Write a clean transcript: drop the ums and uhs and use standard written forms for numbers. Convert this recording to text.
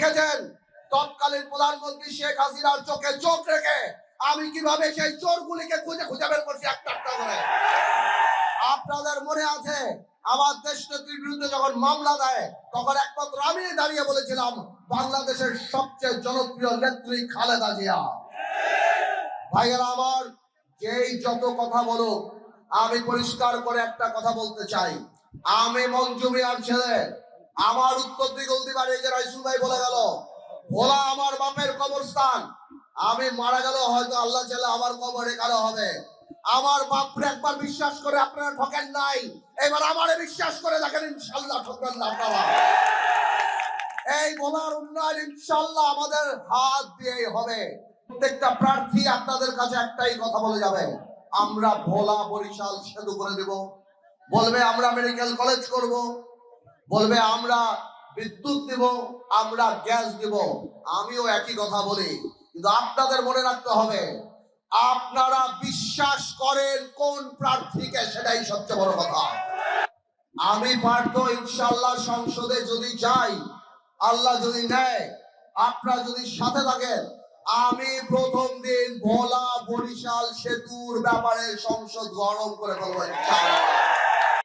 দেখেছেন তৎকালীন প্রধানমন্ত্রী শেখ হাসিনার চোখে চোখ রেখে আমি কিভাবে সেই চোরগুলিকে খুঁজে খুঁজে বের করছি একটা একটা করে। আপনাদের মনে আছে আমার দেশ নেত্রীর বিরুদ্ধে যখন মামলা দেয় তখন একমাত্র আমি দাঁড়িয়ে বলেছিলাম বাংলাদেশের সবচেয়ে জনপ্রিয় নেত্রী খালেদা জিয়া। ভাইয়েরা আমার, যেই যত কথা বলুক, আমি পরিষ্কার করে একটা কথা বলতে চাই, আমি মঞ্জু মিয়ার ছেলে। আমার উত্তর দিগলদি বাড়ি যে রাইসুল ভাই বলে গেল ভোলা আমার বাপের কবরস্থান। আমি মারা গেল হয়তো আল্লাহ চাইলে আমার কবর এখানে হবে। আমার বাপরে একবার বিশ্বাস করে আপনারা ঠকেন নাই, এবার আমারে বিশ্বাস করে দেখেন ইনশাআল্লাহ ঠকবেন না আপনারা। এই ভোলার উন্নয়ন ইনশাআল্লাহ আমাদের হাত দিয়েই হবে। প্রত্যেকটা প্রার্থী আপনাদের কাছে একটাই কথা বলে যাবে, আমরা ভোলা বরিশাল সেতু করে দেব, বলবে আমরা মেডিকেল কলেজ করব, বলবে আমরা বিদ্যুৎ দেব, আমরা গ্যাস দেব। আমিও একই কথা বলি, কিন্তু আপনাদের মনে রাখতে হবে আপনারা বিশ্বাস করেন কোন প্রার্থীকে, সেটাই সবচেয়ে বড় কথা। আমি পারতো ইনশাআল্লাহ সংসদে যদি যাই, আল্লাহ যদি নেয়, আপনারা যদি সাথে থাকেন, আমি প্রথম দিন ভোলা বরিশাল সেতুর ব্যাপারে সংসদ গরম করে ফেলবো ইনশাআল্লাহ।